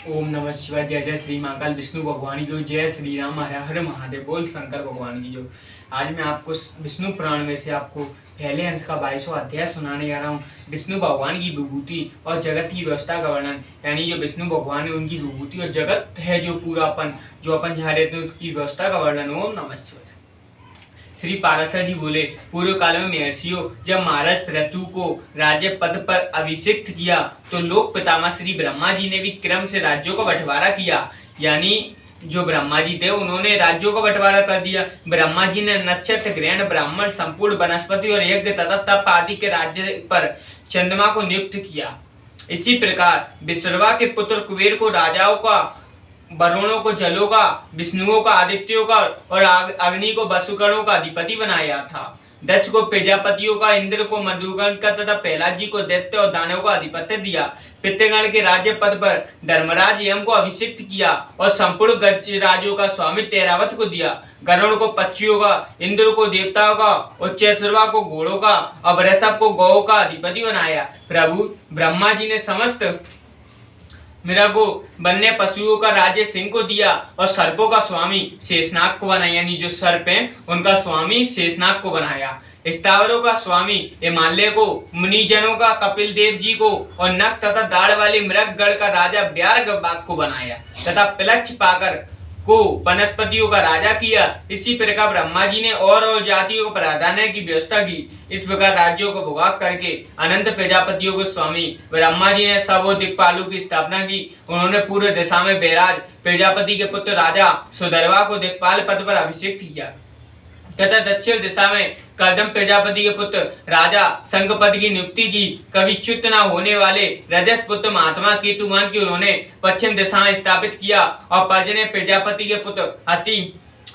ओम नमः शिवाय। जय जय श्री महाकाल विष्णु भगवान की जो, जय श्री राम, हर हर महादेव, बोल शंकर भगवान की जो। आज मैं आपको विष्णु पुराण में से आपको पहले अंश का 22वां अध्याय सुनाने जा रहा हूँ। विष्णु भगवान की विभूति और जगत की व्यवस्था का वर्णन, यानी जो विष्णु भगवान है उनकी विभूति और जगत है जो पूरा जो अपन जहाँ रहते हैं उसकी व्यवस्था का वर्णन। ओम नमः शिवाय। श्री पाराशर जी बोले, पूर्व काल में महर्षियों जब महाराज पृथु को राज्य पद पर अभिषिक्त किया तो लोक पितामह श्री ब्रह्मा जी ने भी क्रम से राज्यों का बंटवारा किया। यानी जो ब्रह्मा जी थे उन्होंने राज्यों का बंटवारा कर दिया। ब्रह्मा जी ने नक्षत्र, ग्रहण, ब्राह्मण, संपूर्ण वनस्पति और यज्ञ तथा तप आदि के राज्य पर चंद्रमा को नियुक्त किया। इसी प्रकार विश्रवा के पुत्र कुबेर को राजाओं का, वरुणों को जलों का, विष्णुओं का आदित्यों का और अग्नि को वसुकरों का अधिपति बनाया था। दक्ष को प्रजापतियों का, इंद्र को मधुगण का तथा प्रहलाद जी को दैत्य और दानव का अधिपत्य दिया। पितृगण के राज्य पद पर धर्मराज यम को अभिषिक्त किया और संपूर्ण गजराजों का स्वामित्व ऐरावत को दिया। गरुड़ को पक्षियों का, इंद्र को देवताओं का, उच्चैश्रवा को घोड़ों का और वृषभ को गौ का अधिपति बनाया। प्रभु ब्रह्मा जी ने समस्त मृगों, वन्य पशुओं का राज्य सिंह को दिया और सर्पों का स्वामी शेषनाग को बनाया। यानी जो सर्प हैं उनका स्वामी शेषनाग को बनाया। स्थावरों का स्वामी हिमालय को, मुनिजनों का कपिल देव जी को और नख तथा दाढ़ वाले मृगगण का राजा व्याघ्रबाग को बनाया तथा पिलक्ष पाकर को वनस्पतियों का राजा किया। इसी प्रकार ब्रह्मा जी ने और जातियों को प्राधान्य की व्यवस्था की। इस प्रकार राज्यों को भोग करके अनंत प्रजापतियों को स्वामी ब्रह्मा जी ने सब दिक्पालों की स्थापना की। उन्होंने पूर्व दिशा में बैराज प्रजापति के पुत्र राजा सुधर्वा को दिक्पाल पद पर अभिषिक्त किया तथा दक्षिण दिशा में कर्दम प्रजापति के पुत्र राजा संघपद की नियुक्ति की। कभी च्युत न होने वाले रजस पुत्र महात्मा केतुमान की उन्होंने पश्चिम दिशा में स्थापित किया और पर्जन्य प्रजापति के पुत्र अति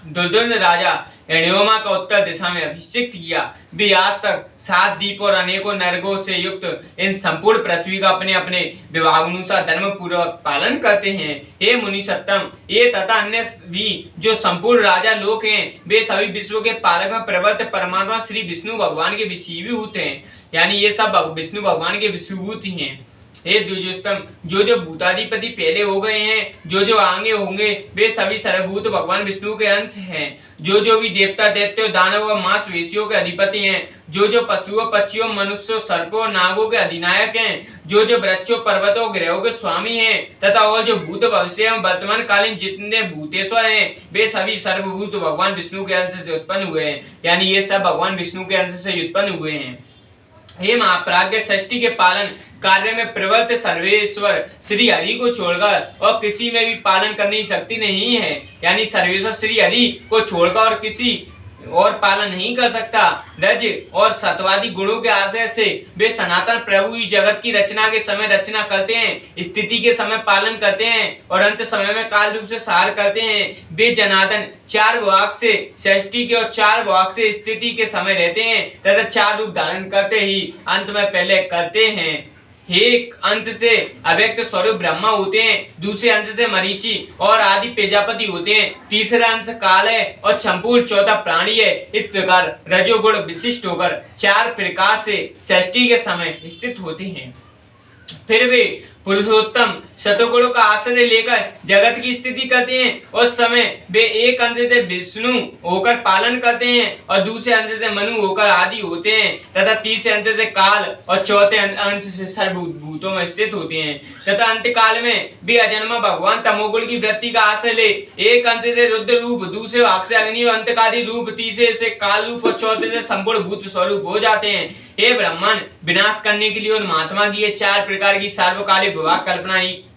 दुर्दुन्न राजा एणियोमा का उत्तर दिशा में अभिषिक्त किया। वे आज तक 7 दीप और अनेकों नरकों से युक्त इन संपूर्ण पृथ्वी का अपने अपने विभागानुसार धर्म पूर्वक पालन करते हैं। हे मुनि सत्तम, ये तथा अन्य भी जो संपूर्ण राजा लोक हैं वे सभी विश्व के पालक में प्रवर्त परमात्मा श्री विष्णु भगवान के विषयभूत हैं। यानी ये सब विष्णु भगवान के विषयभूत ही हैं। हे द्विजोत्तम, जो भूताधिपति पहले हो गए हैं, जो आगे होंगे, वे सभी सर्वभूत भगवान विष्णु के अंश हैं। जो भी देवता, दैत्य, दानव और मांसपेशियों के अधिपति हैं, जो पशुओं, पक्षियों, मनुष्यों, सर्पों, नागों के अधिनायक हैं, जो वृक्षों, पर्वतों, ग्रहों के स्वामी हैं तथा और जो भूत, भविष्य एवं वर्तमान कालीन जितने भूतेश्वर हैं, वे सभी सर्वभूत भगवान विष्णु के अंश से उत्पन्न हुए हैं। यानी ये सब भगवान विष्णु के अंश से उत्पन्न हुए हैं। हे महाप्राज्ञ, सृष्टि के पालन कार्य में प्रवृत्त सर्वेश्वर श्री हरि को छोड़कर और किसी में भी पालन करने की शक्ति नहीं है। यानी सर्वेश्वर श्री हरि को छोड़कर और किसी और पालन नहीं कर सकता। रज और सत्वादी गुणों के आश्रय से वे सनातन प्रभु ही जगत की रचना के समय रचना करते हैं, स्थिति के समय पालन करते हैं और अंत समय में काल रूप से सार करते हैं। वे जनार्दन 4 वाक से सृष्टि के और 4 वाक से स्थिति के समय रहते हैं तथा 4 रूप धारण करते ही अंत में पहले करते हैं। एक अंश से अव्यक्त स्वरूप ब्रह्मा होते हैं, दूसरे अंश से मरीचि और आदि प्रजापति होते हैं, तीसरा अंश काल है और संपूर्ण चौथा प्राणी है। इस प्रकार रजोगुण विशिष्ट होकर 4 प्रकार से सृष्टि के समय स्थित होते हैं। फिर वे पुरुषोत्तम शतगुणों का आश्रय लेकर जगत की स्थिति करते हैं। उस समय वे एक अंश से विष्णु होकर पालन करते हैं और दूसरे अंश से मनु होकर आदि होते हैं तथा तीसरे अंश से काल और चौथे अंश से सर्वभूतों में स्थित होते हैं तथा अंत काल में वे अजन्मा भगवान तमोगुण की वृत्ति का आश्रय ले एक अंश से रुद्र रूप, दूसरे भाग से अग्नि और अंतकादि रूप, तीसरे से काल रूप और चौथे से संपूर्ण भूत स्वरूप हो जाते हैं। हे ब्राह्मण, विनाश करने के लिए उन महात्मा की ये 4 प्रकार की सार्वकालिक विभाग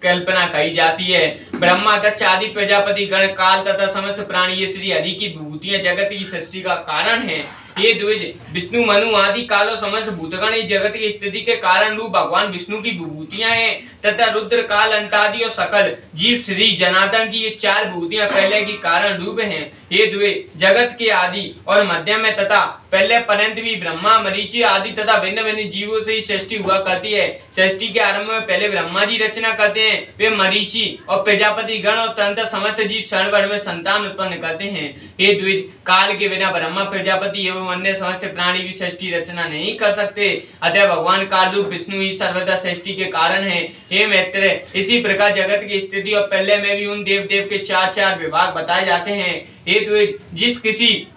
कल्पना कही जाती है। ब्रह्मा, दक्ष आदि प्रजापति गण, काल तथा समस्त प्राणी ये श्री हरि की विभूतियां जगत की सृष्टि का कारण है। ये द्विज विष्णु, मनु आदि काल समस्त भूतगण इस जगत की स्थिति के कारण रूप भगवान विष्णु की विभूतियां हैं तथा रुद्र, काल, अंतादि और सकल जीव श्री जनार्दन की ये 4 विभूतियां पहले की कारण रूप हैं। ये द्विज जगत के आदि और मध्य में तथा पहले पर्यंत भी ब्रह्मा, मरीचि आदि तथा भिन्न भिन्न जीवों से ही सृष्टि हुआ करती है। सृष्टि के आरंभ में पहले ब्रह्मा जी रचना करते हैं, वे मरीचि और प्रजापति गण और तंत्र समस्त जीव क्षण भर में संतान उत्पन्न करते हैं। ये द्विज काल के बिना ब्रह्मा, प्रजापति एवं एवं अन्य समस्त प्राणी भी सृष्टि रचना नहीं कर सकते, अतः भगवान काल रूप विष्णु ही सर्वदा सृष्टि के कारण है। हे मैत्रेय, इसी प्रकार जगत की स्थिति और प्रलय में भी उन देव देव के चार विभाग बताए जाते हैं। हे द्विज, जिस किसी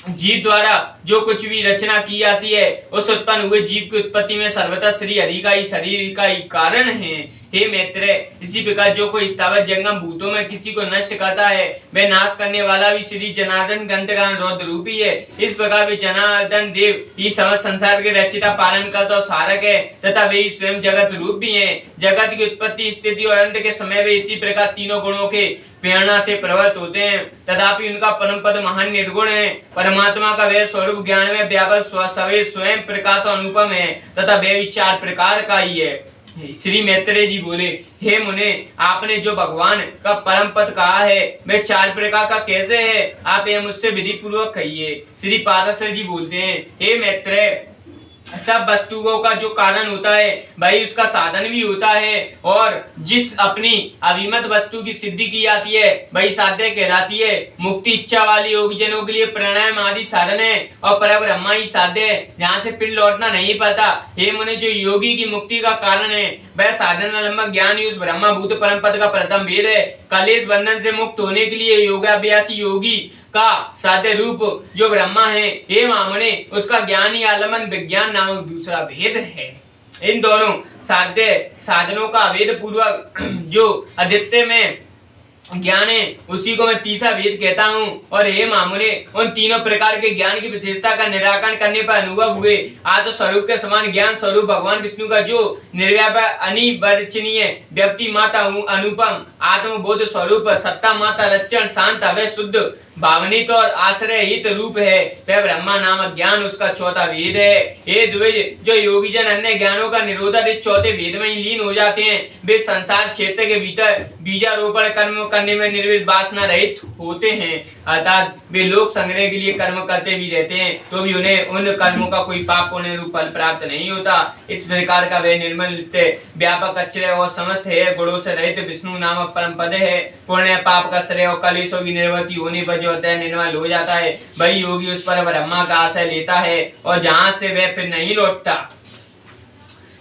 जीव द्वारा जो कुछ भी रचना की जाती है, उस उत्पन्न हुए जीव की उत्पत्ति में सर्वथा श्री हरि का ही शरीर का ही कारण है। हे मैत्रेय, इसी प्रकार जो कोई स्थावर जंगम भूतों में किसी को नष्ट करता है, वह नाश करने वाला भी श्री जनार्दन ग्रंथगान रौद्र रूपी है। इस प्रकार वे जनार्दन देव ही समस्त संसार के रचिता पालन करता और सारक है, तथा वे ही स्वयं जगत रूप भी हैं। जगत की उत्पत्ति, स्थिति और अंत के समय वे इसी प्रकार तीनों गुणों के प्रेरणा से प्रवृत्त होते हैं, तथापि उनका परम पद महान निर्गुण है। परमात्मा का वह स्वरूप ज्ञान में व्यापक स्वयं प्रकाश अनुपम है, तथा वह भी चार प्रकार का ही है। श्री मैत्रेय जी बोले, हे मुने, आपने जो भगवान का परम पद कहा है वह चार प्रकार का कैसे है, आप यह मुझसे विधि पूर्वक कहिए। श्री पाराशर जी बोलते हैं, हे मैत्रेय, सब वस्तुओं का जो कारण होता है वही उसका साधन भी होता है, और जिस अपनी अभिमत वस्तु की सिद्धि की जाती है वही साध्य कहलाती है। मुक्ति इच्छा वाली योगी जनों के लिए प्राणायाम आदि साधन है, और पर ब्रह्मा ही साध्य है, जहाँ से फिर लौटना नहीं पड़ता। हे मुने, जो योगी की मुक्ति का कारण है वह साधन अलंब ज्ञान ही उस ब्रह्मा भूत परम पद का प्रथम भेद है। कलेश बंधन से मुक्त होने के लिए योगाभ्यासी योगी का साध्य रूप जो ब्रह्मा है, हे मामने, उसका ज्ञान ही आलमन विज्ञान नामक दूसरा भेद है। इन दोनों साध्य साधनों का भेद पूर्वक जो अद्वितीय में ज्ञान है उसी को मैं तीसरा भेद कहता हूँ। और हे मामुने, उन तीनों प्रकार के ज्ञान की विशेषता का निराकरण करने पर अनुभव हुए आत्म स्वरूप के समान ज्ञान स्वरूप भगवान विष्णु का जो निर्व्यापक अनिर्वचनीय व्यक्ति माता अनुपम आत्मबोध स्वरूप सत्ता माता लक्षण शांत अवय शुद्ध भावनित और आश्रय हित रूप है, वह ब्रह्मा नामक ज्ञान उसका चौथा भेद है। हे द्विज, जो योगी जन अन्य ज्ञानों का निरोधक इस चौथे भेद में ही लीन हो जाते हैं, वे संसार क्षेत्र के भीतर बीजारोपण कर्म करने में निर्विध वासना रहित होते हैं, अर्थात वे लोक संग्रह के लिए कर्म करते भी रहते हैं तो भी उन्हें उन कर्मों का कोई पाप पुण्य रूप फल प्राप्त नहीं होता। इस प्रकार का वह निर्मल व्यापक अक्षय और समस्त है गुणों से रहित विष्णु नामक परम पद है। पुण्य पाप का श्रेय और कलेशों की निर्वृत्ति होने पर होता है निर्मल हो जाता है, वही योगी उस पर ब्रह्मा का आश्रय लेता है और जहां से वह फिर नहीं लौटता।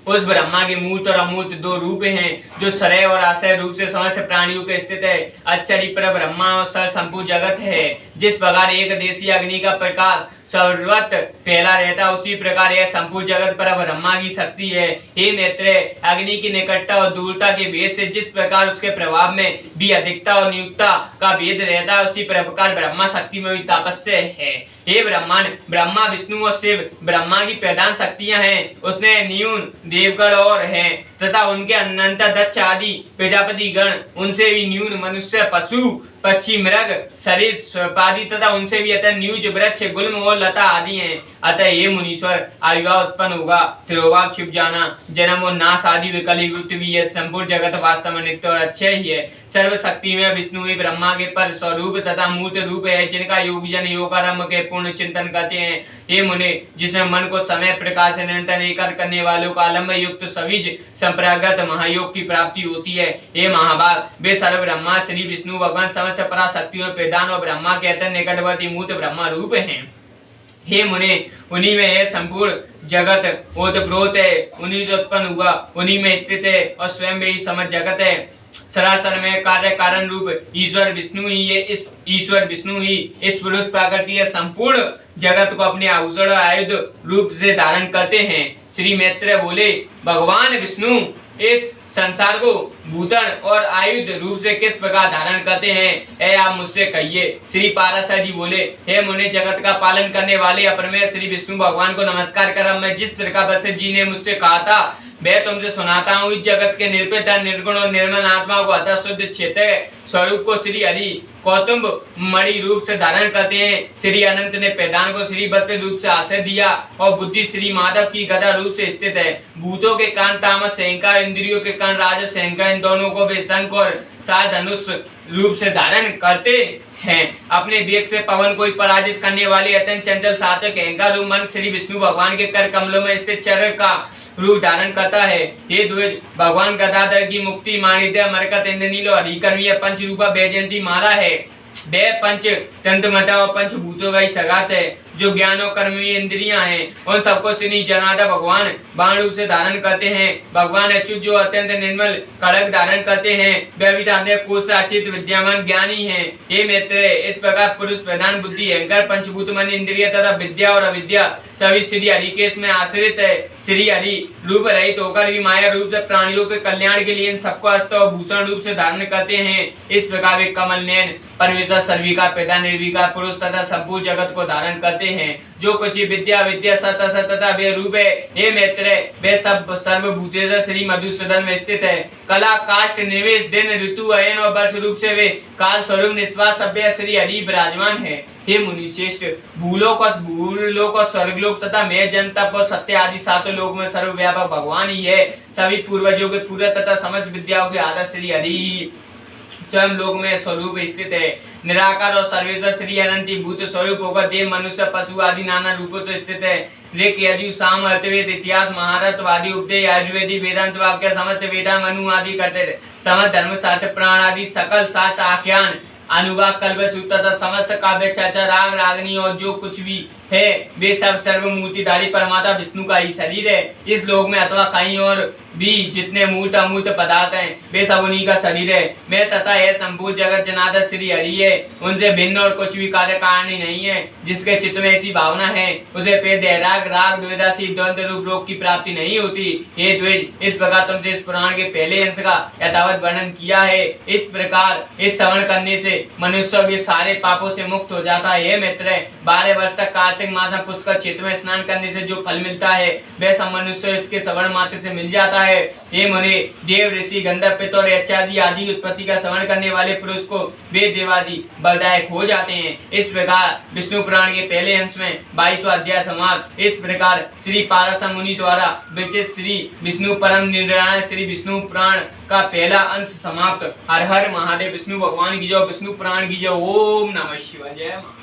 उस ब्रह्मा के मूर्त और अमूर्त दो रूप हैं, जो सरय और आशय रूप से समस्त प्राणियों के स्थित है। अक्षरी पर ब्रह्मा और सर संपूर्ण जगत है। जिस प्रकार एक देशी अग्नि का प्रकाश सर्वत्र फैला रहता, उसी प्रकार यह संपूर्ण जगत पर ब्रह्मा की शक्ति है। हे मैत्रेय, अग्नि की निकटता और दूरता के भेद से जिस प्रकार उसके प्रभाव में भी अधिकता और नियुक्ता का भेद रहता है, उसी प्रकार ब्रह्मा शक्ति में भी तापस्य है। हे ब्रह्मांड, ब्रह्मा विष्णु और शिव ब्रह्मा की प्रधान शक्तियां हैं। उसने न्यून देवगण और हैं तथा उनके अनंत दक्ष आदि प्रजापति गण, उनसे भी न्यून मनुष्य पशु पक्षी मृग शरीर सर्पादि तथा उनसे भी अतः न्यूज वृक्ष गुल्म और लता आदि हैं। अतः ये मुनीश्वर आयुर्भाव उत्पन्न होगा, तिरोभाव छिप जाना, जन्म और नाश आदि विकल्प भी है। संपूर्ण जगत वास्तव में नित्य और अच्छे ही है। सर्वशक्ति में विष्णु ही ब्रह्मा के पर स्वरूप तथा मूर्त रूप है, जिनका योगी जन योगारंभ के पूर्ण चिंतन करते हैं। हे मुने, जिसमें मन को समय प्रकार से निरंतर एकाग्र करने वालों का आलम्ब युक्त सविज संप्रगत महायोग की प्राप्ति होती है। हे महाभाग, वे सर्व ब्रह्मा श्री विष्णु भगवान समस्त पराशक्तियों प्रधान और ब्रह्मा के अत्यंत निकटवर्ती मूर्त ब्रह्मा रूप हैं। हे मुने, उन्हीं में है संपूर्ण जगत ओतप्रोत है, उन्हीं से उत्पन्न हुआ, उन्हीं में स्थित है और स्वयं में ही समस्त जगत है। सरासर में कार्य कारण रूप ईश्वर विष्णु ही है। इस ईश्वर विष्णु ही इस पुरुष प्राकृतिक संपूर्ण जगत को अपने आभूषण आयुध रूप से धारण करते हैं। श्री मैत्रेय बोले, भगवान विष्णु इस संसार को भूतन और आयुध रूप से किस प्रकार धारण करते हैं, ऐ आप मुझसे कहिए। श्री पाराशर जी बोले, हे मुने, जगत का पालन करने वाले अपरमेय श्री विष्णु भगवान को नमस्कार कर मैं जिस प्रकार वशिष्ठ जी ने मुझसे कहा था मैं तुमसे सुनाता हूँ। इस जगत के निरपेक्ष निर्गुण और निर्मल आत्मा को अतः शुद्ध क्षेत्र स्वरूप को श्री हरि कौतुंब मणि रूप से धारण करते हैं। श्री अनंत ने प्रधान को श्री बद्ध रूप से आश्रय दिया और बुद्धि श्री माधव की गदा रूप से स्थित है। भूतों के कान तामस अहंकार, इंद्रियों के कान राजस अहंकार, इन दोनों को वे शंख और सात धनुष रूप से धारण करते हैं। अपने वेग से पवन को पराजित करने वाले अत्यंत चंचल सात्विक अहंकार रूप मन श्री विष्णु भगवान के कर कमलों में स्थित चर का रूप धारण करता है। ये द्विज, भगवान गदाधर की मुक्ति माणिक्य मरकत इंद्रनील और हरिकर्मी पंच रूपा वैजयंती माला है। वे पंच तंत्र मता और पंच भूतों का ही सगात है। जो ज्ञान और कर्म इंद्रियां हैं उन सबको श्री जनार्दन भगवान बाण रूप से धारण करते हैं। भगवान अच्युत जो अत्यंत निर्मल खड्ग धारण करते हैं वे भी कोश अचित विद्यामान ज्ञानी हैं। हे मित्र, इस प्रकार पुरुष प्रधान बुद्धि अहंकार पंचभूत मन इंद्रिय तथा विद्या और अविद्या सभी श्री हरि के इसमें आश्रित है। श्री हरि रूप रहित होकर भी माया रूप से प्राणियों के कल्याण के लिए इन सबको अस्त्र और भूषण रूप से धारण करते हैं। इस प्रकार वे कमल नयन परमेश्वर सर्विका पैदा निर्विकार पुरुष तथा संपूर्ण जगत को धारण करते हैं। जो कुछ विद्या विद्या सत असत तथा वे रूप है, हे मित्र, वे सब सर्वभूतेषु श्री मधुसूदन में स्थित है। कला काष्ठ निवेश दिन ऋतु अयन और वर्ष रूप से वे काल स्वरूप निस्वास सभ्य श्री हरि विराजमान है। हे मुनि श्रेष्ठ, भूलोक और स्वर्गलोक तथा मैं जन तप और सत्य आदि सातों लोक में सर्वव्यापक भगवान ही है। सभी पूर्वजों के पूरा तथा समस्त विद्याओं के आदर श्री हरि स्वयं लोक में स्वरूप स्थित है। निराकार और सर्वेश्वर श्री अनंत भूत स्वरूप होकर देव मनुष्य पशु आदि नाना रूपों से स्थित है। ऋक यजु साम अर्थवेद इतिहास महारत वादी उपदेश आयुर्वेदी वेदांत वाक्य समस्त वेदा मनु आदि करते थे। समस्त धर्म शास्त्र प्राण आदि सकल शास्त्र आख्यान अनुवाद कल्प सूत्र तथा समस्त काव्य चर्चा राग रागनी और जो कुछ भी है वे सब सर्वमूर्तिधारी परमात्मा विष्णु का ही शरीर है। इस लोक में अथवा कहीं और भी जितने मूर्त अमूर्त पदार्थ हैं वे सब उन्हीं का शरीर है। मैं तथा यह संपूर्ण जगत जनार्दन श्री हरि है, उनसे भिन्न और कुछ भी कार्य कारण नहीं है। जिसके चित्त में ऐसी भावना है उसे पे दैराग राग द्वेदासी द्वंद्व रूप रोग की प्राप्ति नहीं होती। ये द्वेष, इस प्रकार तुमसे इस पुराण के पहले अंश का यथावत वर्णन किया है। इस प्रकार इस श्रवण करने से मनुष्य के सारे पापों से मुक्त हो जाता है। हे मित्र, 12 वर्ष तक कार्तिक मास में पुष्कर क्षेत्र में स्नान करने से जो फल मिलता है वह सब मनुष्य इसके श्रवण मात्र से मिल जाता है। हे मुनि, देव ऋषि गंधर्व पितर और यक्षादि आदि उत्पत्ति का श्रवण करने वाले पुरुष को वे देवादि बलदायक हो जाते हैं। इस प्रकार विष्णु पुराण के पहले अंश में 22वां अध्याय समाप्त। इस प्रकार श्री पारसम मुनि द्वारा विरचित श्री विष्णु परम निर्वाण श्री विष्णु पुराण का पहला अंश समाप्त। हर हर महादेव। विष्णु भगवान की जय, विष्णु पुराण की जय। ओम नमः शिवाय। जय मां।